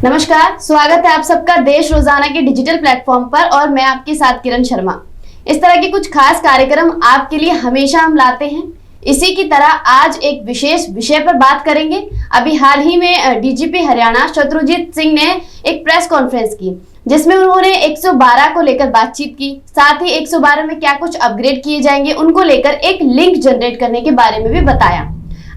नमस्कार, स्वागत है आप सबका देश रोजाना के डिजिटल प्लेटफॉर्म पर और मैं आपके साथ किरण शर्मा। इस तरह के कुछ खास कार्यक्रम आपके लिए हमेशा हम लाते हैं। इसी की तरह आज एक विशेष विषय पर बात करेंगे। अभी हाल ही में डीजीपी हरियाणा शत्रुजीत सिंह ने एक प्रेस कॉन्फ्रेंस की, जिसमें उन्होंने 112 को लेकर बातचीत की। साथ ही 112 में क्या कुछ अपग्रेड किए जाएंगे उनको लेकर एक लिंक जनरेट करने के बारे में भी बताया।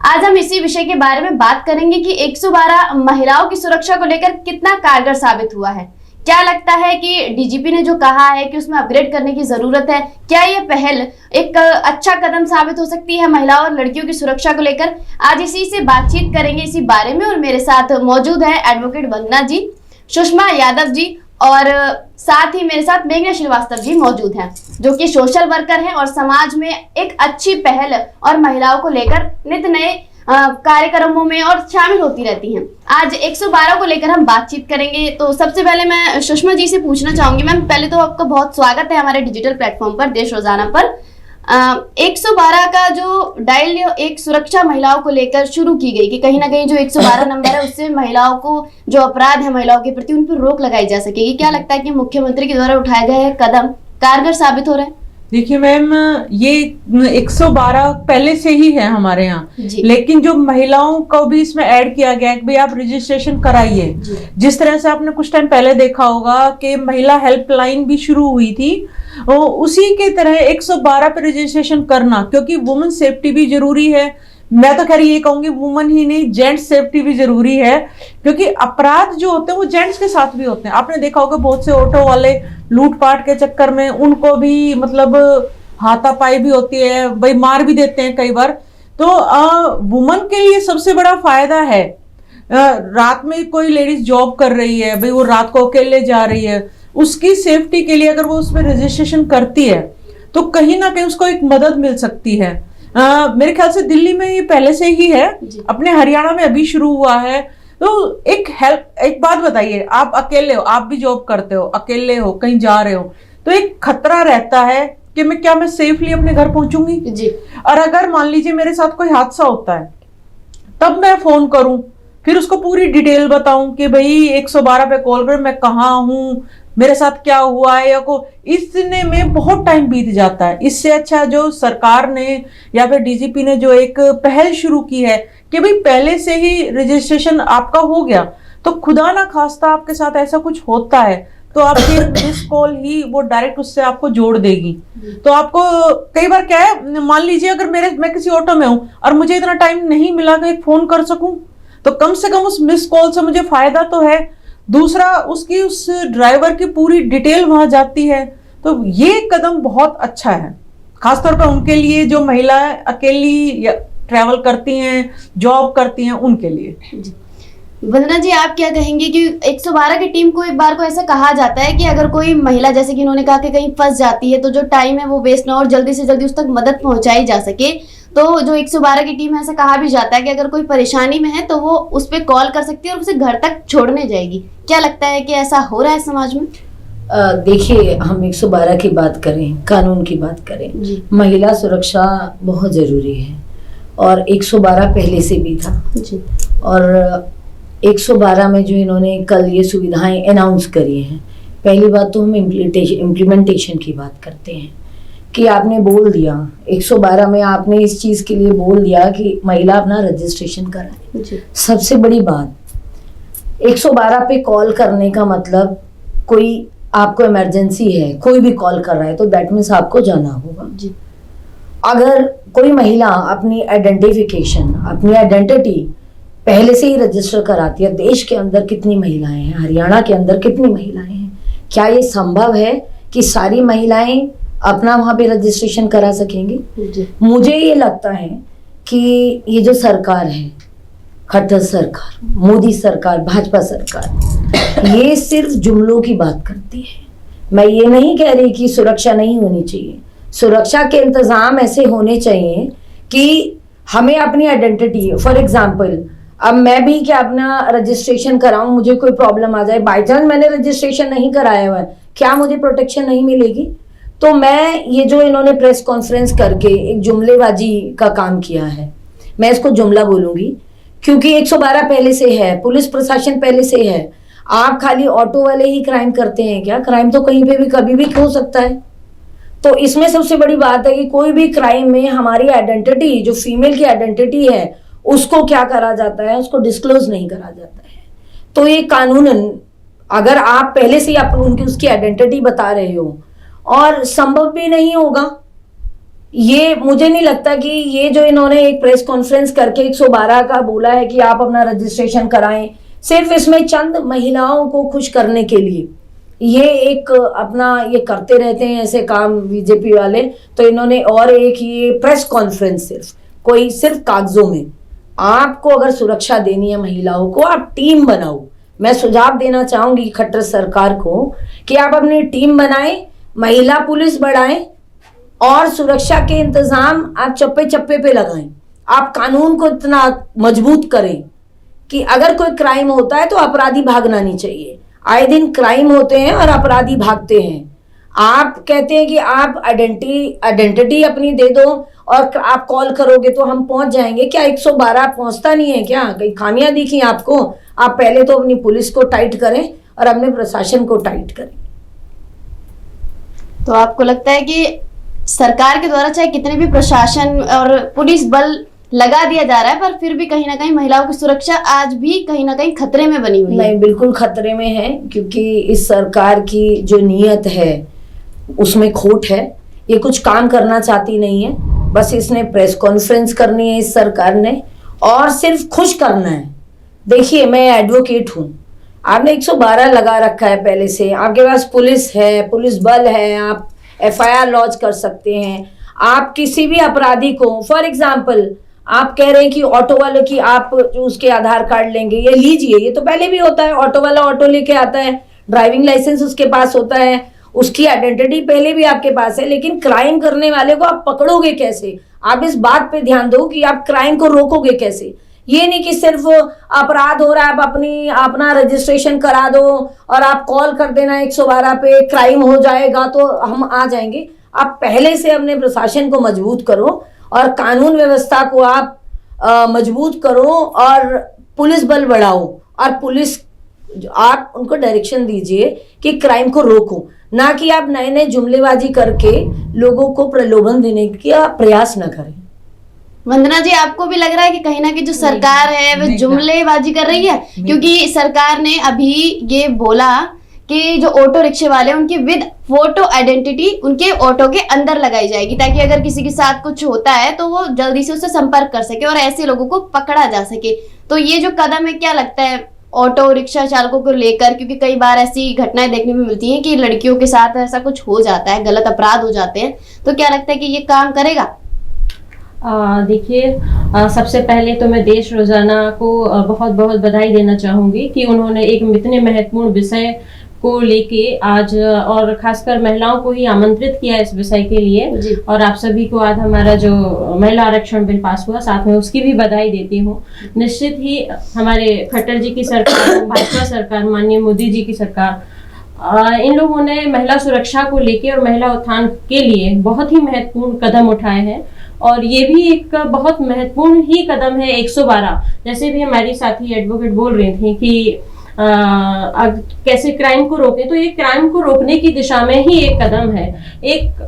आज हम इसी विषय के बारे में बात करेंगे कि 112 महिलाओं की सुरक्षा को लेकर कितना कारगर साबित हुआ है। क्या लगता है कि डीजीपी ने जो कहा है कि उसमें अपग्रेड करने की जरूरत है, क्या ये पहल एक अच्छा कदम साबित हो सकती है महिलाओं और लड़कियों की सुरक्षा को लेकर? आज इसी से बातचीत करेंगे इसी बारे में। और मेरे साथ मौजूद है एडवोकेट वंदना जी, सुषमा यादव जी और साथ ही मेरे साथ मेघना श्रीवास्तव जी मौजूद हैं, जो कि सोशल वर्कर हैं और समाज में एक अच्छी पहल और महिलाओं को लेकर नित नए कार्यक्रमों में और शामिल होती रहती हैं। आज 112 को लेकर हम बातचीत करेंगे। तो सबसे पहले मैं सुषमा जी से पूछना चाहूंगी। मैम, पहले तो आपका बहुत स्वागत है हमारे डिजिटल प्लेटफॉर्म पर देश रोजाना पर। 112 का जो डायल एक सुरक्षा महिलाओं को लेकर शुरू की गई कि कहीं ना कहीं जो 112 नंबर है उससे महिलाओं को जो अपराध है महिलाओं के प्रति उन पर रोक लगाई जा सकेगी। क्या लगता है कि मुख्यमंत्री के द्वारा उठाए गए कदम कारगर साबित हो रहे हैं? देखिए मैम, ये 112 पहले से ही है हमारे यहाँ, लेकिन जो महिलाओं को भी इसमें ऐड किया गया है कि भाई आप रजिस्ट्रेशन कराइए। जिस तरह से आपने कुछ टाइम पहले देखा होगा कि महिला हेल्पलाइन भी शुरू हुई थी, उसी के तरह 112 पे रजिस्ट्रेशन करना, क्योंकि वुमेन सेफ्टी भी जरूरी है। मैं तो खैर ये कहूंगी वुमन ही नहीं, जेंट्स सेफ्टी भी जरूरी है, क्योंकि अपराध जो होते हैं वो जेंट्स के साथ भी होते हैं। आपने देखा होगा बहुत से ऑटो वाले लूटपाट के चक्कर में उनको भी मतलब हाथापाई भी होती है, भाई मार भी देते हैं कई बार। तो वुमन के लिए सबसे बड़ा फायदा है, रात में कोई लेडीज जॉब कर रही है, भाई वो रात को अकेले जा रही है, उसकी सेफ्टी के लिए अगर वो उसमें रजिस्ट्रेशन करती है तो कहीं ना कहीं उसको एक मदद मिल सकती है। मेरे ख्याल से दिल्ली में ये पहले से ही है, अपने हरियाणा में अभी शुरू हुआ है। तो एक बात बताइए, आप अकेले हो, आप भी जॉब करते हो, अकेले हो, कहीं जा रहे हो, तो एक खतरा रहता है कि मैं सेफली अपने घर पहुंचूंगी जी। और अगर मान लीजिए मेरे साथ कोई हादसा होता है, तब मैं फोन करूं, फिर उसको पूरी डिटेल बताऊं कि भाई 112 पे कॉल कर, मैं कहाँ हूँ, मेरे साथ क्या हुआ है, या को इसने में बहुत टाइम बीत जाता है। इससे अच्छा जो सरकार ने या फिर डीजीपी ने जो एक पहल शुरू की है कि भाई पहले से ही रजिस्ट्रेशन आपका हो गया, तो खुदा ना खास्ता आपके साथ ऐसा कुछ होता है तो आपकी मिस कॉल ही वो डायरेक्ट उससे आपको जोड़ देगी। तो आपको कई बार क्या है, मान लीजिए अगर मैं किसी ऑटो में हूं और मुझे इतना टाइम नहीं मिला कि एक फोन कर सकूं, तो कम से कम उस मिस कॉल से मुझे फायदा तो है। दूसरा, उसकी उस ड्राइवर की पूरी डिटेल वहां जाती है। तो ये कदम बहुत अच्छा है, खासतौर पर उनके लिए जो महिलाएं अकेली ट्रैवल करती हैं, जॉब करती हैं, उनके लिए। वंदना जी, आप क्या कहेंगे कि 112 की टीम को एक बार को ऐसा कहा जाता है कि अगर कोई महिला, जैसे कि उन्होंने कहा कि कहीं फंस जाती है, तो जो टाइम है वो वेस्ट ना और जल्दी से जल्दी उस तक मदद पहुंचाई जा सके, तो जो 112 की टीम है, ऐसा कहा भी जाता है कि अगर कोई परेशानी में है तो वो उस पर कॉल कर सकती है और उसे घर तक छोड़ने जाएगी। क्या लगता है कि ऐसा हो रहा है समाज में? देखिए, हम 112 की बात करें, कानून की बात करें, महिला सुरक्षा बहुत जरूरी है और 112 पहले से भी था जी। और 112 में जो इन्होंने कल ये सुविधाएं अनाउंस करी हैं, पहली बात तो हम इम्प्लीमेंटेशन की बात करते हैं कि आपने बोल दिया 112 में, आपने इस चीज के लिए बोल दिया कि महिला अपना रजिस्ट्रेशन कराए। सबसे बड़ी बात, 112 पे कॉल करने का मतलब कोई आपको इमरजेंसी है, कोई भी कॉल कर रहा है तो दैट मीन्स आपको जाना होगा जी। अगर कोई महिला अपनी आइडेंटिफिकेशन, अपनी आइडेंटिटी पहले से ही रजिस्टर कराती है, देश के अंदर कितनी महिलाएं हैं, हरियाणा के अंदर कितनी महिलाएं हैं, क्या ये संभव है कि सारी महिलाएं अपना वहां पे रजिस्ट्रेशन करा सकेंगी? मुझे ये लगता है कि ये जो सरकार है, खट्टर सरकार, मोदी सरकार, भाजपा सरकार, ये सिर्फ जुमलों की बात करती है। मैं ये नहीं कह रही कि सुरक्षा नहीं होनी चाहिए, सुरक्षा के इंतजाम ऐसे होने चाहिए कि हमें अपनी आइडेंटिटी, फॉर एग्जाम्पल अब मैं भी क्या अपना रजिस्ट्रेशन कराऊं, मुझे कोई प्रॉब्लम आ जाए, बाई चांस मैंने रजिस्ट्रेशन नहीं कराया हुआ है, क्या मुझे प्रोटेक्शन नहीं मिलेगी? तो मैं ये जो इन्होंने प्रेस कॉन्फ्रेंस करके एक जुमलेबाजी का काम किया है, मैं इसको जुमला बोलूंगी, क्योंकि 112 पहले से है, पुलिस प्रशासन पहले से है। आप खाली ऑटो वाले ही क्राइम करते हैं क्या? क्राइम तो कहीं पे भी कभी भी हो सकता है। तो इसमें सबसे बड़ी बात है कि कोई भी क्राइम में हमारी आइडेंटिटी, जो फीमेल की आइडेंटिटी है, उसको क्या करा जाता है, उसको डिस्क्लोज नहीं करा जाता है। तो ये कानूनन अगर आप पहले से ही उनकी उसकी आइडेंटिटी बता रहे हो, और संभव भी नहीं होगा, ये मुझे नहीं लगता कि ये जो इन्होंने एक प्रेस कॉन्फ्रेंस करके 112 का बोला है कि आप अपना रजिस्ट्रेशन कराएं, सिर्फ इसमें चंद महिलाओं को खुश करने के लिए ये एक अपना ये करते रहते हैं ऐसे काम बीजेपी वाले। तो इन्होंने और एक ये प्रेस कॉन्फ्रेंस सिर्फ कागजों में, आपको अगर सुरक्षा देनी है महिलाओं को, आप टीम बनाओ। मैं सुझाव देना चाहूंगी खट्टर सरकार को कि आप अपनी टीम बनाएं, महिला पुलिस बढ़ाएं और सुरक्षा के इंतजाम आप चप्पे चप्पे पे लगाएं। आप कानून को इतना मजबूत करें कि अगर कोई क्राइम होता है तो अपराधी भागना नहीं चाहिए। आए दिन क्राइम होते हैं और अपराधी भागते हैं। आप कहते हैं कि आप आइडेंटिटी अपनी दे दो और आप कॉल करोगे तो हम पहुंच जाएंगे। क्या 112 पहुंचता नहीं है क्या? कई खामियां दिखी आपको? आप पहले तो अपनी पुलिस को टाइट करें और अपने प्रशासन को टाइट करें। तो आपको लगता है कि सरकार के द्वारा चाहे कितने भी प्रशासन और पुलिस बल लगा दिया जा रहा है, पर फिर भी कहीं ना कहीं महिलाओं की सुरक्षा आज भी कहीं ना कहीं खतरे में बनी हुई है? नहीं, बिल्कुल खतरे में है, क्योंकि इस सरकार की जो नीयत है उसमें खोट है। ये कुछ काम करना चाहती नहीं है, बस इसने प्रेस कॉन्फ्रेंस करनी है इस सरकार ने, और सिर्फ खुश करना है। देखिए, मैं एडवोकेट हूँ, आपने 112 लगा रखा है पहले से, आपके पास पुलिस है, पुलिस बल है, आप FIR लॉन्च कर सकते हैं। आप किसी भी अपराधी को, फॉर एग्जाम्पल आप कह रहे हैं कि ऑटो वाले की आप जो उसके आधार कार्ड लेंगे, ये लीजिए, ये तो पहले भी होता है। ऑटो वाला ऑटो लेके आता है, ड्राइविंग लाइसेंस उसके पास होता है, उसकी आइडेंटिटी पहले भी आपके पास है। लेकिन क्राइम करने वाले को आप पकड़ोगे कैसे? आप इस बात पे ध्यान दो कि आप क्राइम को रोकोगे कैसे। ये नहीं कि सिर्फ अपराध हो रहा है आप अपना रजिस्ट्रेशन करा दो और आप कॉल कर देना 112 पे, क्राइम हो जाएगा तो हम आ जाएंगे। आप पहले से अपने प्रशासन को मजबूत करो और कानून व्यवस्था को आप मजबूत करो और पुलिस बल बढ़ाओ, और पुलिस आप उनको डायरेक्शन दीजिए कि क्राइम को रोको, ना कि आप नए नए जुमलेबाजी करके लोगों को प्रलोभन देने का प्रयास न करें। वंदना जी, आपको भी लग रहा है कि कहीं ना कहीं जो सरकार है वह जुमलेबाजी कर रही है? क्योंकि सरकार ने अभी ये बोला कि जो ऑटो रिक्शे वाले हैं उनकी विद फोटो आइडेंटिटी उनके ऑटो के अंदर लगाई जाएगी, ताकि अगर किसी के साथ कुछ होता है तो वो जल्दी से उससे संपर्क कर सके और ऐसे लोगों को पकड़ा जा सके। तो ये जो कदम है, क्या लगता है ऑटो रिक्शा चालकों को लेकर? क्योंकि कई बार ऐसी घटनाएं देखने में मिलती हैं कि लड़कियों के साथ ऐसा कुछ हो जाता है, गलत अपराध हो जाते हैं, तो क्या लगता है कि ये काम करेगा? देखिए, सबसे पहले तो मैं देश रोजाना को बहुत बहुत बधाई देना चाहूंगी कि उन्होंने एक इतने महत्वपूर्ण विषय को लेके आज, और खासकर महिलाओं को ही आमंत्रित किया इस विषय के लिए। और आप सभी को आज हमारा जो महिला आरक्षण बिल पास हुआ, साथ में उसकी भी बधाई देती हूँ। निश्चित ही हमारे खट्टर जी की सरकार, भाजपा सरकार, माननीय मोदी जी की सरकार, इन लोगों ने महिला सुरक्षा को लेके और महिला उत्थान के लिए बहुत ही महत्वपूर्ण कदम उठाए हैं। और ये भी एक बहुत महत्वपूर्ण ही कदम है 112, जैसे भी हमारी साथी एडवोकेट बोल रही थी कि कैसे क्राइम को रोकें, तो ये क्राइम को रोकने की दिशा में ही एक कदम है। एक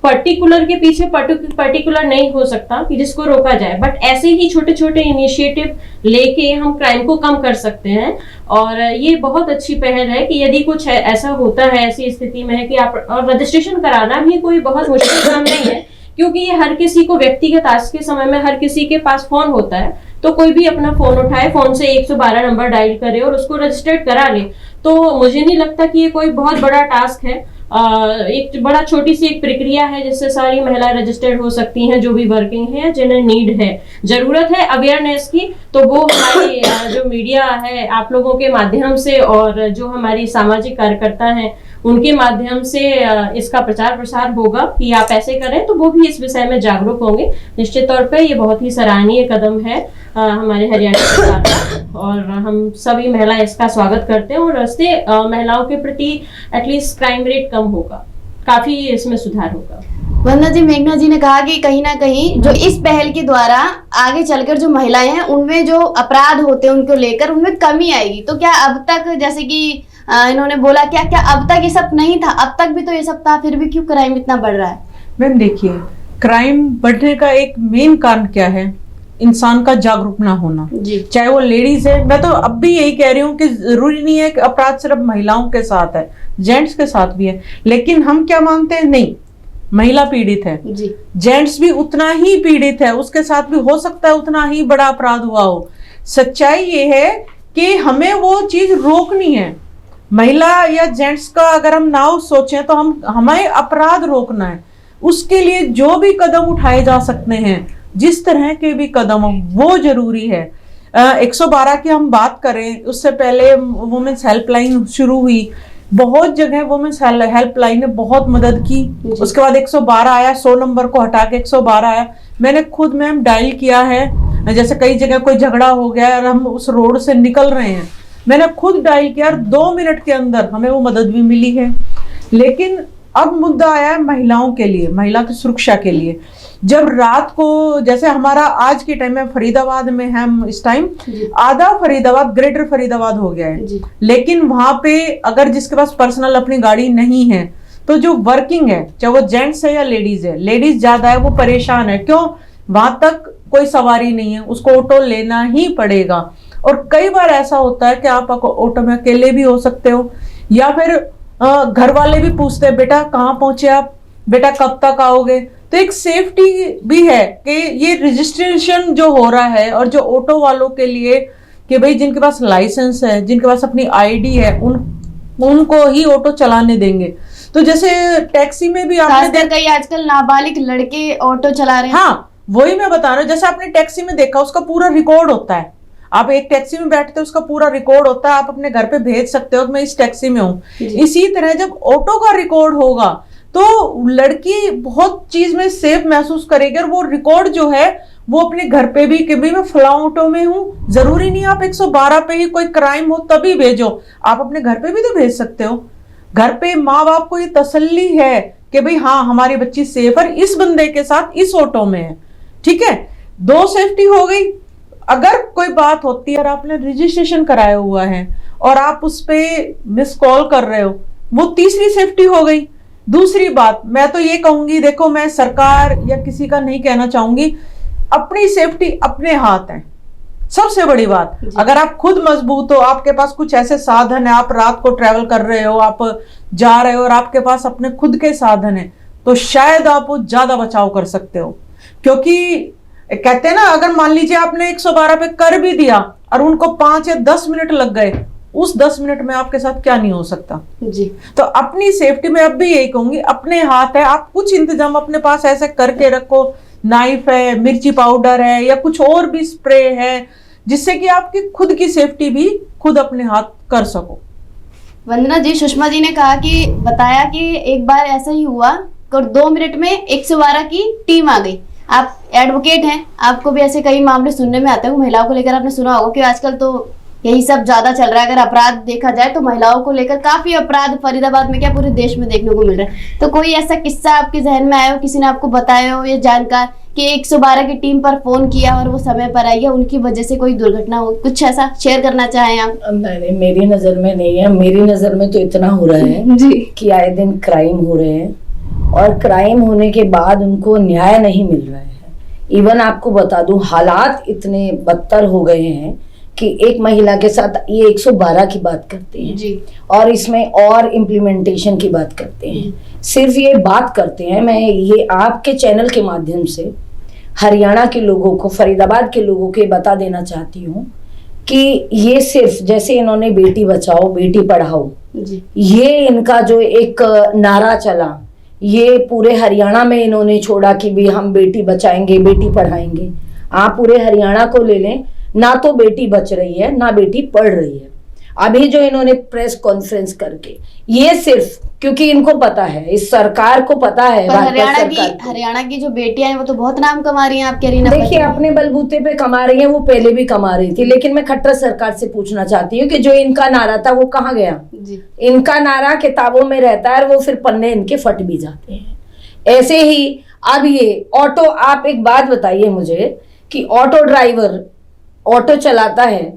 पर्टिकुलर के पीछे पर्टिकुलर नहीं हो सकता कि जिसको रोका जाए, बट ऐसे ही छोटे छोटे इनिशिएटिव लेके हम क्राइम को कम कर सकते हैं। और ये बहुत अच्छी पहल है कि यदि कुछ ऐसा होता है, ऐसी स्थिति में है कि आप, और रजिस्ट्रेशन कराना भी कोई बहुत मुश्किल काम नहीं है, क्योंकि ये हर किसी को व्यक्तिगत, आज के समय में हर किसी के पास फोन होता है, तो कोई भी अपना फोन उठाए, फोन से 112 नंबर डायल करे और उसको रजिस्टर्ड करा ले। तो मुझे नहीं लगता कि ये कोई बहुत बड़ा टास्क है। एक बड़ा छोटी सी एक प्रक्रिया है जिससे सारी महिलाएं रजिस्टर्ड हो सकती हैं, जो भी वर्किंग है, जिन्हें नीड है, जरूरत है अवेयरनेस की, तो वो हमारी जो मीडिया है आप लोगों के माध्यम से और जो हमारी सामाजिक कार्यकर्ता हैं उनके माध्यम से इसका प्रचार प्रसार होगा कि आप ऐसे करें, तो वो भी इस विषय में जागरूक होंगे। निश्चित तौर पे ये बहुत ही सराहनीय कदम है हमारे हरियाणा सरकार का, और हम सभी महिलाएं इसका स्वागत करते हैं, और इससे महिलाओं के प्रति एटलीस्ट क्राइम रेट कम होगा। काफी इसमें सुधार होगा। वंदना जी, मेघना जी ने कहा कि कहीं ना कहीं जो इस पहल के द्वारा आगे चलकर जो महिलाएं हैं उनमें जो अपराध होते हैं उनको लेकर उनमें कमी आएगी। तो क्या अब तक, जैसे कि इन्होंने बोला, क्या क्या अब तक ये सब नहीं था? अब तक भी तो ये सब था, फिर भी क्यों क्राइम इतना बढ़ रहा है? मैम देखिए, क्राइम बढ़ने का एक मेन कारण क्या है? इंसान का जागरूक ना होना जी। चाहे वो लेडीज है, मैं तो अब भी यही कह रही हूँ कि जरूरी नहीं है कि अपराध सिर्फ महिलाओं के साथ है, जेंट्स के साथ भी है। लेकिन हम क्या मानते हैं, नहीं, महिला पीड़ित है जी, जेंट्स भी उतना ही पीड़ित है, उसके साथ भी हो सकता है उतना ही बड़ा अपराध हुआ हो। सच्चाई ये है कि हमें वो चीज रोकनी है। महिला या जेंट्स का अगर हम ना सोचें तो हमें अपराध रोकना है। उसके लिए जो भी कदम उठाए जा सकते हैं, जिस तरह के भी कदम हो, वो जरूरी है। 112 की हम बात करें, उससे पहले वुमेन्स हेल्पलाइन शुरू हुई, बहुत जगह वुमेन्स हेल्पलाइन ने बहुत मदद की। उसके बाद 112 आया, 100 नंबर को हटा के 112 आया। मैंने खुद मैम डायल किया है, जैसे कई जगह कोई झगड़ा हो गया और हम उस रोड से निकल रहे हैं, मैंने खुद डायल किया और 2 मिनट के अंदर हमें वो मदद भी मिली है। लेकिन अब मुद्दा आया है महिलाओं के लिए, महिला की सुरक्षा के लिए। जब रात को, जैसे हमारा आज के टाइम में फरीदाबाद में हम इस टाइम आधा फरीदाबाद ग्रेटर फरीदाबाद हो गया है, लेकिन वहां पे अगर जिसके पास पर्सनल अपनी गाड़ी नहीं है तो जो वर्किंग है, चाहे वो जेंट्स है या लेडीज है, लेडीज ज्यादा है, वो परेशान है। क्यों? वहां तक कोई सवारी नहीं है, उसको ऑटो लेना ही पड़ेगा। और कई बार ऐसा होता है कि आप ऑटो में अकेले भी हो सकते हो, या फिर घर वाले भी पूछते हैं, बेटा कहाँ पहुंचे आप, बेटा कब तक आओगे। तो एक सेफ्टी भी है कि ये रजिस्ट्रेशन जो हो रहा है, और जो ऑटो वालों के लिए कि भाई जिनके पास लाइसेंस है, जिनके पास अपनी आईडी है, उनको ही ऑटो चलाने देंगे। तो जैसे टैक्सी में भी आपने कई आजकल नाबालिग लड़के ऑटो चला रहे हैं। हाँ, वही मैं बता रहा हूँ। जैसे आपने टैक्सी में देखा, उसका पूरा रिकॉर्ड होता है। आप एक टैक्सी में बैठते हो, उसका पूरा रिकॉर्ड होता है, आप अपने घर पे भेज सकते हो कि मैं इस टैक्सी में हूँ। इसी तरह जब ऑटो का रिकॉर्ड होगा तो लड़की बहुत चीज में सेफ महसूस करेगी, और वो रिकॉर्ड जो है वो अपने घर पे भी कि भाई मैं फलां ऑटो में हूँ। जरूरी नहीं आप 112 पे ही कोई क्राइम हो तभी भेजो, आप अपने घर पे भी तो भेज सकते हो। घर पे माँ बाप को ये तसल्ली है कि भाई हाँ हमारी बच्ची सेफ है, इस बंदे के साथ इस ऑटो में है। ठीक है, 2 सेफ्टी हो गई। अगर कोई बात होती है और आपने रजिस्ट्रेशन कराया हुआ है और आप उस पे मिस कॉल कर रहे हो, वो तीसरी सेफ्टी हो गई। दूसरी बात मैं तो ये कहूंगी, देखो मैं सरकार या किसी का नहीं कहना चाहूंगी, अपनी सेफ्टी अपने हाथ है सबसे बड़ी बात। अगर आप खुद मजबूत हो, आपके पास कुछ ऐसे साधन है, आप रात को ट्रैवल कर रहे हो, आप जा रहे हो और आपके पास अपने खुद के साधन है, तो शायद आप ज्यादा बचाव कर सकते हो। क्योंकि कहते हैं ना, अगर मान लीजिए आपने 112 पे कर भी दिया और उनको 5 या 10 मिनट लग गए, उस 10 मिनट में आपके साथ क्या नहीं हो सकता जी। तो अपनी सेफ्टी में अब भी यही कहूंगी, अपने हाथ है। आप कुछ इंतजाम अपने पास ऐसे करके रखो, नाइफ है, मिर्ची पाउडर है, या कुछ और भी स्प्रे है, जिससे कि आपकी खुद की सेफ्टी भी खुद अपने हाथ कर सको। वंदना जी, सुषमा जी ने कहा कि बताया कि एक बार ऐसा ही हुआ और 2 मिनट में 112 की टीम आ गई। आप एडवोकेट हैं, आपको भी ऐसे कई मामले सुनने में आते हैं महिलाओं को लेकर। आपने सुना होगा कि आजकल तो यही सब ज्यादा चल रहा है। अगर अपराध देखा जाए तो महिलाओं को लेकर काफी अपराध फरीदाबाद में क्या पूरे देश में देखने को मिल रहा है। तो कोई ऐसा किस्सा आपके जहन में आया हो, किसी ने आपको बताया हो या जानकार कि 112 की टीम पर फोन किया और वो समय पर आई है, उनकी वजह से कोई दुर्घटना हो, कुछ ऐसा शेयर करना चाहें आप? नहीं, मेरी नजर में नहीं है। मेरी नजर में तो इतना हो रहा है जी कि आए दिन क्राइम हो रहे हैं, और क्राइम होने के बाद उनको न्याय नहीं मिल रहा है। इवन आपको बता दूं, हालात इतने बदतर हो गए हैं कि एक महिला के साथ ये 112 की बात करते हैं जी, और इसमें और इम्प्लीमेंटेशन की बात करते हैं। सिर्फ ये बात करते हैं। मैं ये आपके चैनल के माध्यम से हरियाणा के लोगों को, फरीदाबाद के लोगों को बता देना चाहती हूँ कि ये सिर्फ जैसे इन्होंने बेटी बचाओ बेटी पढ़ाओ जी, ये इनका जो एक नारा चला, ये पूरे हरियाणा में इन्होंने छोड़ा कि भी हम बेटी बचाएंगे बेटी पढ़ाएंगे। आप पूरे हरियाणा को ले लें, ना तो बेटी बच रही है ना बेटी पढ़ रही है। अभी जो इन्होंने प्रेस कॉन्फ्रेंस करके, ये सिर्फ क्योंकि इनको पता है, इस सरकार को पता है, पर हरियाणा की जो बेटियां हैं वो तो बहुत नाम कमा रही हैं आपके रीना। देखिए अपने बलबूते पे कमा रही हैं, वो पहले भी कमा रही थी, लेकिन मैं खट्टर सरकार से पूछना चाहती हूँ कि जो इनका नारा था वो कहाँ गया? इनका नारा किताबों में रहता है, वो फिर पन्ने इनके फट भी जाते हैं। ऐसे ही अब ये ऑटो, आप एक बात बताइए मुझे कि ऑटो ड्राइवर ऑटो चलाता है,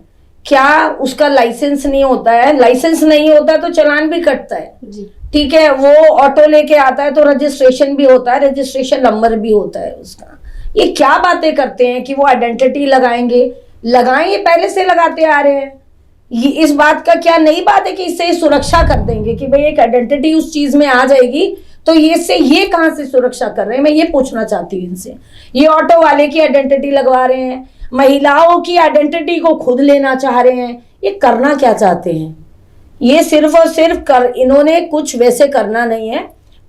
क्या उसका लाइसेंस नहीं होता है? लाइसेंस नहीं होता तो चालान भी कटता है, ठीक है। वो ऑटो लेके आता है तो रजिस्ट्रेशन भी होता है, रजिस्ट्रेशन नंबर भी होता है उसका। ये क्या बातें करते हैं कि वो आइडेंटिटी लगाएंगे? लगाएंगे, पहले से लगाते आ रहे हैं। ये इस बात का क्या नई बात है कि इससे सुरक्षा कर देंगे कि भाई एक आइडेंटिटी उस चीज में आ जाएगी, तो ये से ये कहाँ से सुरक्षा कर रहे हैं? मैं ये पूछना चाहती हूँ इनसे। ये ऑटो वाले की आइडेंटिटी लगवा रहे हैं, महिलाओं की आइडेंटिटी को खुद लेना चाह रहे हैं। ये करना क्या चाहते हैं? ये सिर्फ और सिर्फ इन्होंने कुछ वैसे करना नहीं है,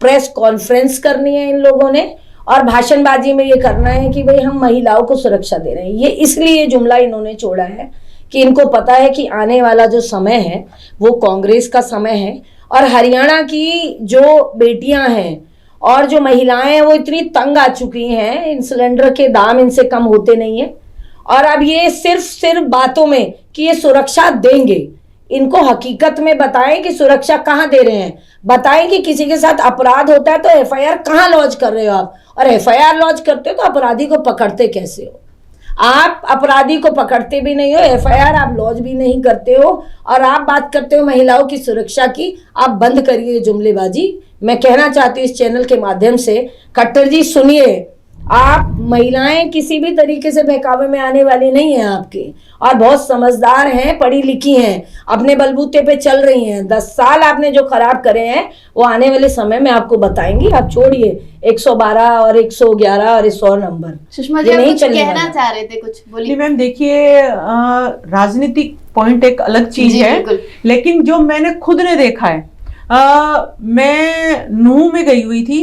प्रेस कॉन्फ्रेंस करनी है इन लोगों ने, और भाषणबाजी में ये करना है कि भाई हम महिलाओं को सुरक्षा दे रहे हैं। ये इसलिए जुमला इन्होंने छोड़ा है कि इनको पता है कि आने वाला जो समय है वो कांग्रेस का समय है, और हरियाणा की जो बेटियां हैं और जो महिलाएं हैं वो इतनी तंग आ चुकी हैं, इन सिलेंडर के दाम इनसे कम होते नहीं है। और अब ये सिर्फ बातों में कि ये सुरक्षा देंगे, इनको हकीकत में बताएं कि सुरक्षा कहाँ दे रहे हैं। बताएं कि किसी के साथ अपराध होता है तो एफआईआर कहाँ लॉन्च कर रहे हो आप, और एफआईआर लॉन्च करते हो तो अपराधी को पकड़ते कैसे हो? आप अपराधी को पकड़ते भी नहीं हो, एफआईआर आप लॉन्च भी नहीं करते हो, और आप बात करते हो महिलाओं की सुरक्षा की। आप बंद करिए जुमलेबाजी। मैं कहना चाहती हूँ इस चैनल के माध्यम से, खट्टर जी सुनिए, आप महिलाएं किसी भी तरीके से बहकावे में आने वाली नहीं है आपके, और बहुत समझदार हैं, पढ़ी लिखी हैं, अपने बलबूते पे चल रही हैं। 10 साल आपने जो खराब करे हैं वो आने वाले समय में आपको बताएंगी। आप छोड़िए 112 और 111 और 100 नंबर। सुषमा जी, आप कुछ कहना चाह रहे थे, कुछ बोलिए। मैम देखिए, राजनीतिक पॉइंट एक अलग चीज है, लेकिन जो मैंने खुद ने देखा है, मैं नूह में गई हुई थी,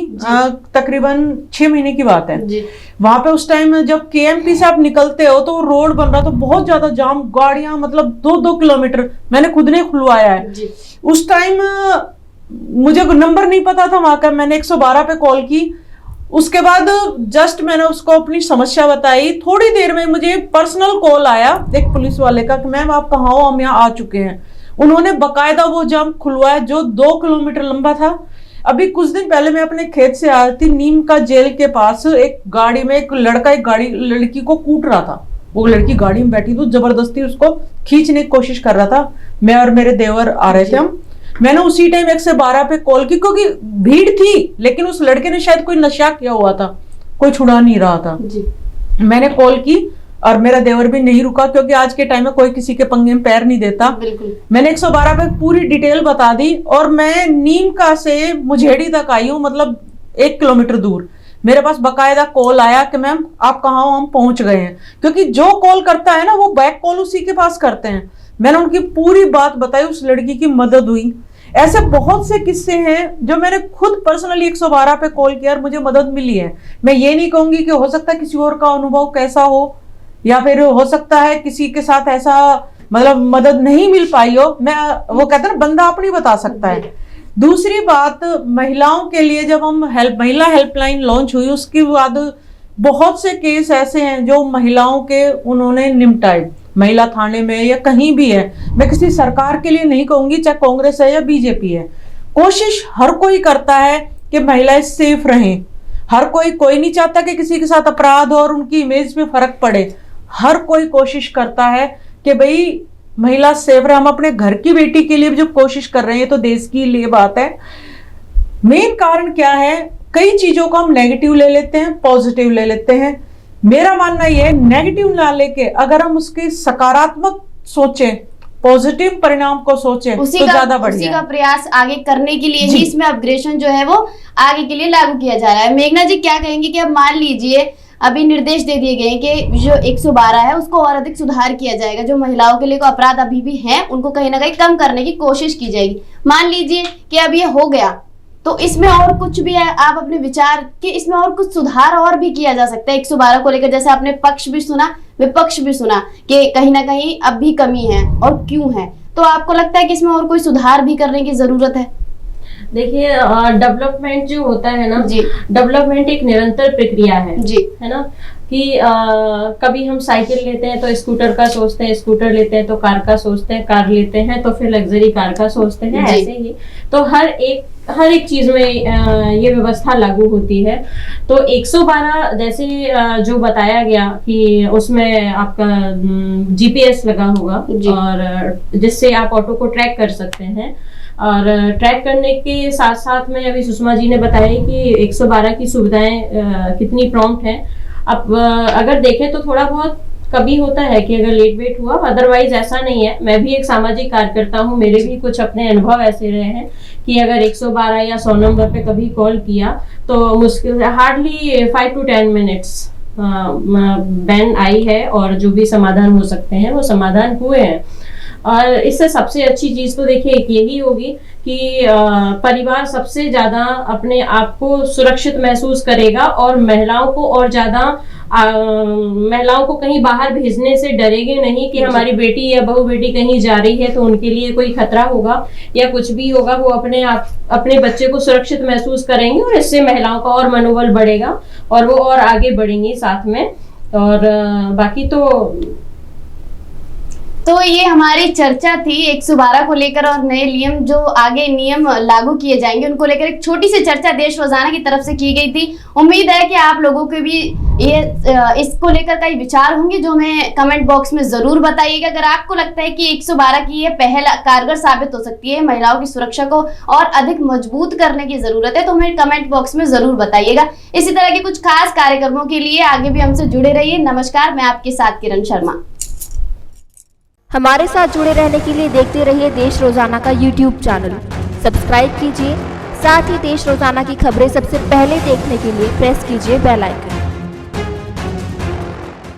तकरीबन 6 महीने की बात है। वहां पे उस टाइम जब केएमपी से आप निकलते हो तो रोड बन रहा, तो बहुत ज्यादा जाम, गाड़ियां मतलब 2-2 किलोमीटर मैंने खुद ने खुलवाया है। उस टाइम मुझे नंबर नहीं पता था वहां का, मैंने 112 पे कॉल की। उसके बाद जस्ट मैंने उसको अपनी समस्या बताई, थोड़ी देर में मुझे पर्सनल कॉल आया एक पुलिस वाले का कि मैम आप कहाँ हो, हम यहाँ आ चुके हैं। उन्होंने बकायदा वो जाम खुलवाया जो 2 किलोमीटर लंबा था। अभी कुछ दिन पहले मैं अपने खेत से आ रही थी, नीम का जेल के पास एक गाड़ी में एक लड़का लड़की को कूट रहा था। वो लड़की गाड़ी में बैठी तो जबरदस्ती उसको खींचने की कोशिश कर रहा था। मैं और मेरे देवर आ रहे थे हम। मैंने उसी टाइम 112 पे कॉल की, क्योंकि भीड़ थी, लेकिन उस लड़के ने शायद कोई नशा किया हुआ था, कोई छुड़ा नहीं रहा था। मैंने कॉल की और मेरा देवर भी नहीं रुका, क्योंकि आज के टाइम में कोई किसी के पंगे में पैर नहीं देता। मैंने 112 पे पूरी डिटेल बता दी, और मैं नीम का से मुझेड़ी तक आई हूँ, मतलब 1 किलोमीटर दूर। मेरे पास बकायदा कॉल आया कि मैम आप कहाँ हो, हम पहुंच गए हैं। क्योंकि जो कॉल करता है ना वो बैक कॉल उसी के पास करते हैं। मैंने उनकी पूरी बात बताई, उस लड़की की मदद हुई। ऐसे बहुत से किस्से हैं जो मैंने खुद पर्सनली 112 पे कॉल किया और मुझे मदद मिली है। मैं ये नहीं कहूंगी कि हो सकता है किसी और का अनुभव कैसा हो, या फिर हो सकता है किसी के साथ ऐसा मतलब मदद नहीं मिल पाई हो। मैं वो कहते हैं ना, बंदा अपनी बता सकता है। दूसरी बात, महिलाओं के लिए जब हम महिला हेल्पलाइन लॉन्च हुई, उसके बाद बहुत से केस ऐसे हैं जो महिलाओं के उन्होंने निपटाए, महिला थाने में या कहीं भी है। मैं किसी सरकार के लिए नहीं कहूंगी, चाहे कांग्रेस है या बीजेपी है, कोशिश हर कोई करता है कि महिलाएं सेफ रहें। हर कोई नहीं चाहता कि किसी के साथ अपराध और उनकी इमेज पे फर्क पड़े। हर कोई कोशिश करता है कि भाई महिला सेफ रहे। हम अपने घर की बेटी के लिए भी जब कोशिश कर रहे हैं तो देश की लिए बात है। मेन कारण क्या है, कई चीजों को हम नेगेटिव ले लेते हैं, पॉजिटिव ले लेते हैं। मेरा मानना यह है, नेगेटिव ना लेके अगर हम उसके सकारात्मक सोचें, पॉजिटिव परिणाम को सोचें तो ज्यादा बढ़िया। उसी का प्रयास आगे करने के लिए ही इसमें अपग्रेडेशन जो है वो आगे के लिए लागू किया जा रहा है। मेघना जी क्या कहेंगे कि अब मान लीजिए अभी निर्देश दे दिए गए कि जो 112 है उसको और अधिक सुधार किया जाएगा, जो महिलाओं के लिए को अपराध अभी भी हैं उनको कहीं ना कहीं कम करने की कोशिश की जाएगी। मान लीजिए कि अब ये हो गया, तो इसमें और कुछ भी है, आप अपने विचार कि इसमें और कुछ सुधार और भी किया जा सकता है 112 को लेकर। जैसे आपने पक्ष भी सुना, विपक्ष भी सुना कि कहीं ना कहीं अब भी कमी है और क्यों है, तो आपको लगता है कि इसमें और कोई सुधार भी करने की जरूरत है? देखिए, डेवलपमेंट जो होता है ना जी, डेवलपमेंट एक निरंतर प्रक्रिया है जी, है ना। कि कभी हम साइकिल लेते हैं तो स्कूटर का सोचते हैं, स्कूटर लेते हैं तो कार का सोचते हैं, कार लेते हैं तो फिर लग्जरी कार का सोचते हैं, जी। ऐसे ही। तो हर एक चीज में ये व्यवस्था लागू होती है। तो 112 जैसे जो बताया गया कि उसमें आपका जीपीएस लगा होगा, जी। और जिससे आप ऑटो को ट्रैक कर सकते हैं। और ट्रैक करने के साथ साथ में अभी सुषमा जी ने बताया कि 112 की सुविधाएं कितनी प्रॉम्प्ट हैं। अब अगर देखें तो थोड़ा बहुत कभी होता है कि अगर लेट वेट हुआ, अदरवाइज ऐसा नहीं है। मैं भी एक सामाजिक कार्यकर्ता हूँ, मेरे भी कुछ अपने अनुभव ऐसे रहे हैं कि अगर 112 या 100 नंबर पे कभी कॉल किया तो मुश्किल हार्डली 5 to 10 मिनट्स बैन आई है, और जो भी समाधान हो सकते हैं वो समाधान हुए हैं। और इससे सबसे अच्छी चीज तो देखिए एक यही होगी कि परिवार सबसे ज्यादा अपने आप को सुरक्षित महसूस करेगा, और महिलाओं को और ज्यादा महिलाओं को कहीं बाहर भेजने से डरेंगे नहीं कि हमारी बेटी या बहू बेटी कहीं जा रही है तो उनके लिए कोई खतरा होगा या कुछ भी होगा। वो अपने बच्चे को सुरक्षित महसूस करेंगे, और इससे महिलाओं का और मनोबल बढ़ेगा और वो और आगे बढ़ेंगी साथ में। और बाकी तो ये हमारी चर्चा थी 112 को लेकर और नए नियम जो आगे नियम लागू किए जाएंगे उनको लेकर। एक छोटी सी चर्चा देश रोजाना की तरफ से की गई थी। उम्मीद है कि आप लोगों के भी ये इसको लेकर कई विचार होंगे जो हमें कमेंट बॉक्स में जरूर बताइएगा। अगर आपको लगता है कि 112 की ये पहल कारगर साबित हो सकती है, महिलाओं की सुरक्षा को और अधिक मजबूत करने की जरूरत है, तो हमें कमेंट बॉक्स में जरूर बताइएगा। इसी तरह के कुछ खास कार्यक्रमों के लिए आगे भी हमसे जुड़े रहिए। नमस्कार, मैं आपके साथ किरण शर्मा। हमारे साथ जुड़े रहने के लिए देखते रहिए देश रोजाना का YouTube चैनल। सब्सक्राइब कीजिए, साथ ही देश रोजाना की खबरें सबसे पहले देखने के लिए प्रेस कीजिए बेल आइकन।